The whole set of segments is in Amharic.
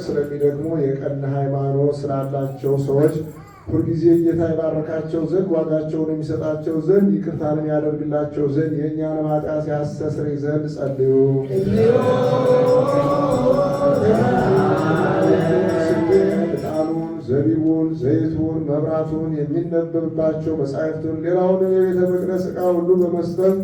ስለሚደግሙ የቀና ሃይማኖት ስላላቸው ሰዎች ሁልጊዜ ጌታ ይባርካቸው ዘንድ ዋጋቸውን የሚሰጣቸው ዘንድ ይቅርታንም ያደርግላቸው ዘንድ የእኛንም ኃጢአት ያስተስርይ ዘንድ ጸልዩ። ዕጣኑን፣ ዘቢቡን፣ ዘይቱን፣ መብራቱን፣ የሚነበብባቸው መጻሕፍቱን ሌላውንም የቤተ መቅደስ ዕቃ ሁሉ በመስጠት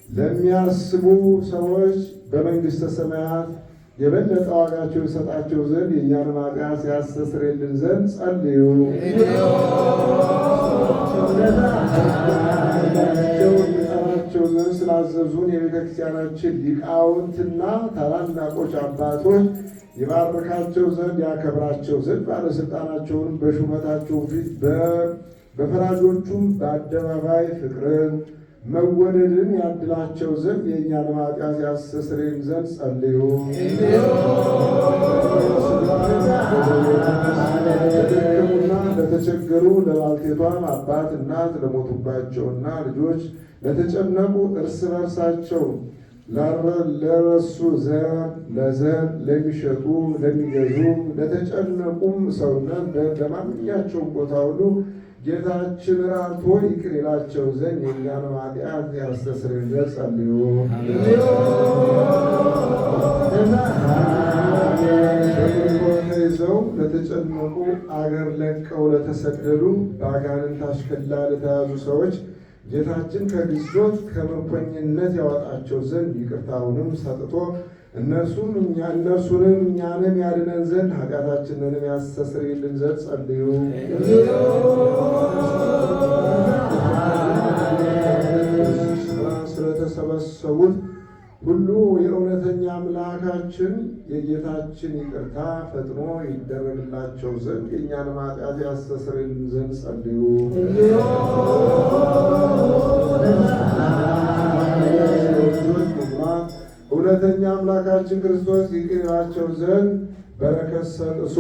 ለሚያስቡ ሰዎች በመንግሥተ ሰማያት የበለጠ ዋጋቸው ይሰጣቸው ዘንድ የእኛንም ኃጢአት ያስተሰርይልን ዘንድ ጸልዩ። ይጠራቸው ዘንድ ስላዘዙን የቤተ ክርስቲያናችን ሊቃውንትና ታላላቆች አባቶች ይባርካቸው ዘንድ ያከብራቸው ዘንድ ባለሥልጣናቸውንም በሹመታቸው ፊት በፈራጆቹም በአደባባይ ፍቅርን መወደድን ያድላቸው ዘንድ የእኛንም ኃጢአት ያስተሰርይልን ዘንድ ጸልዩ። ለደከሙና ለተቸገሩ ለባልቴቷም አባት እናት ለሞቱባቸውና ልጆች ለተጨነቁ እርስ በርሳቸው ለረሱ ዘር ለዘር ለሚሸጡ ለሚገዙ ለተጨነቁም ሰውነት ለማንኛቸውም ቦታ ሁሉ ጌታችን ራርቶ ይቅር ይላቸው ዘንድ የእኛንም ኃጢአት ያስተሰርይልን ዘንድ ጸልዩ። በምርኮ ተይዘው ለተጨነቁ አገር ለቀው ለተሰደዱ በአጋንንት አሽከላ ለተያዙ ሰዎች ጌታችን ከግዞት ከምርኮኝነት ያወጣቸው ዘንድ ይቅርታውንም ሰጥቶ እነርሱንም እኛንም ያድነን ዘንድ ኃጢአታችንንም ያስተሰርይልን ዘንድ ጸልዩ። ስለተሰበሰቡት ሁሉ የእውነተኛ አምላካችን የጌታችን ይቅርታ ፈጥኖ ይደረግላቸው ዘንድ የእኛንም ኃጢአት ያስተሰርይልን ዘንድ ጸልዩ። እውነተኛ አምላካችን ክርስቶስ ይቅር ይላቸው ዘንድ በረከት ሰጥቶ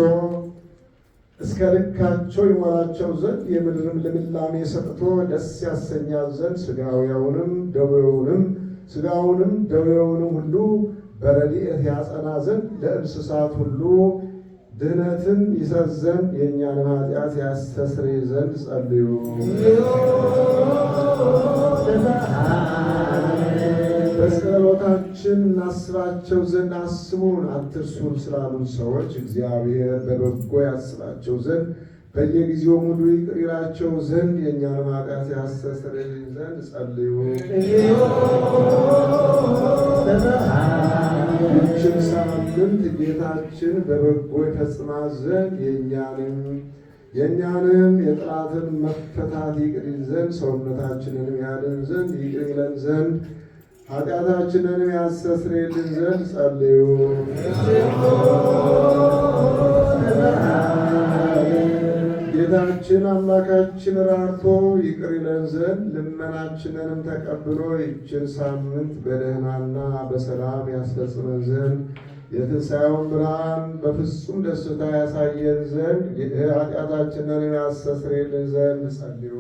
እስከ ልካቸው ይሞላቸው ዘንድ የምድርም ልምላሜ ሰጥቶ ደስ ያሰኛል ዘንድ ሥጋውንም ደዌውንም ሁሉ በረድኤት ያጸና ዘንድ ለእንስሳት ሁሉ ድህነትን ይሰጥ ዘንድ የእኛንም ኃጢአት ያስተሰርይ ዘንድ ጸልዩ። በጸሎታችን እናስባቸው ዘንድ አስቡን አትርሱን ስላሉን ሰዎች እግዚአብሔር በበጎ ያስባቸው ዘንድ በየጊዜው ሙሉ ይቅር ይላቸው ዘንድ የእኛንም ኃጢአት ያስተሰርይልን ዘንድ ጸልዩ። ይህችን ሳምንት ጌታችን በበጎ ይፈጽማት ዘንድ የእኛንም የጠላትን መፈታት ይቅር ይል ዘንድ ሰውነታችንንም ያድን ዘንድ ይቅር ይለን ዘንድ ኃጢአታችንንም ያስተሰርይልን ዘንድ ጸልዩ። ጌታችን አምላካችን ራርቶ ይቅር ይለን ዘንድ ልመናችንንም ተቀብሎ ይችን ሳምንት በደህናና በሰላም ያስፈጽመን ዘንድ የትንሣኤውን ብርሃን በፍጹም ደስታ ያሳየን ዘንድ ኃጢአታችንንም ያስተሰርይልን ዘንድ ጸልዩ።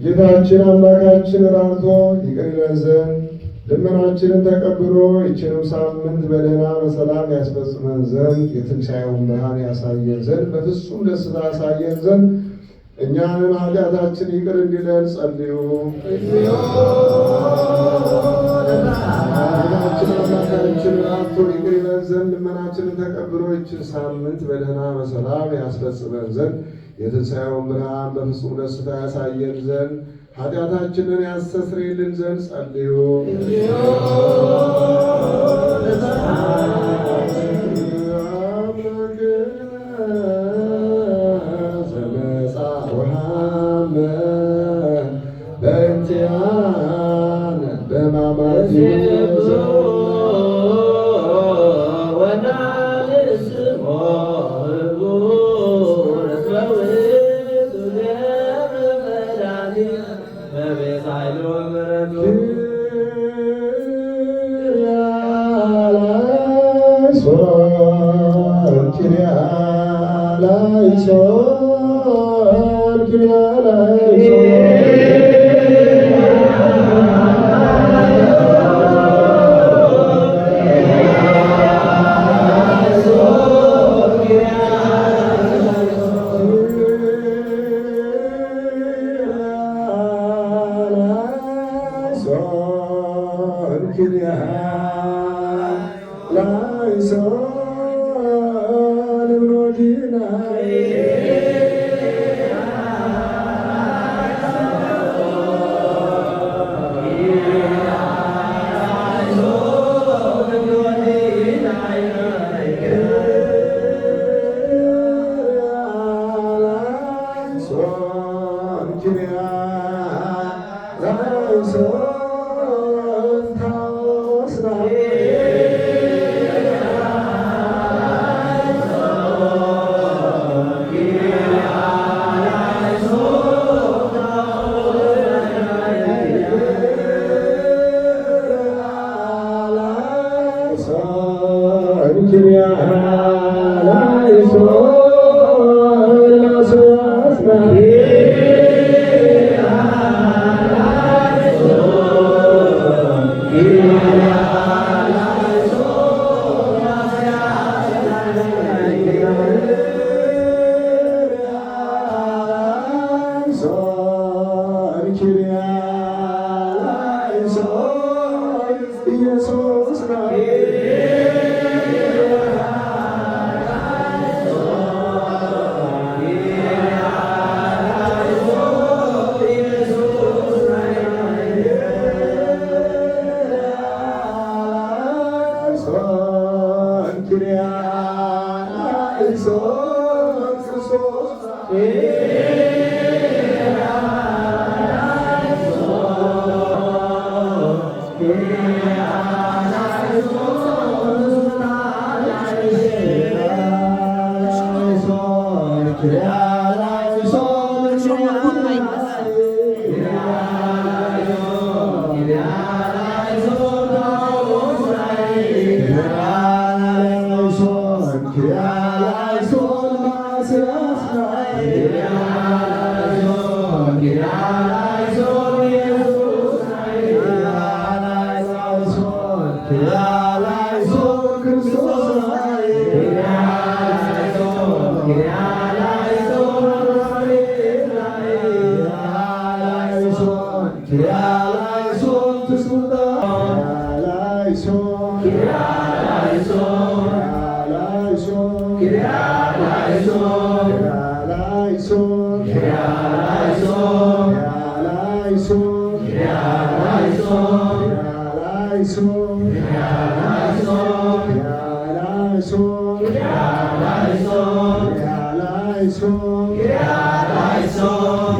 ጌታችን አምላካችን ራርቶ ይቅር ይለን ዘንድ ልመናችንን ተቀብሎ ይችንም ሳምንት በደህና በሰላም ያስፈጽመን ዘንድ የትንሣኤውን ብርሃን ያሳየን ዘንድ በፍጹም ደስታ ያሳየን ዘንድ እኛንም ኃጢአታችን ይቅር እንዲለን ጸልዩ። ጌታችን አምላካችን ራርቶ ይቅር ይለን ዘንድ ልመናችንን ተቀብሎ ይችን ሳምንት በደህና በሰላም ያስፈጽመን ዘንድ የትንሣኤውን ብርሃን በፍጹም ደስታ ያሳየን ዘንድ ኃጢአታችንን ያስተሰርይልን ዘንድ ጸልዩ። Kyrie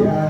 Yeah.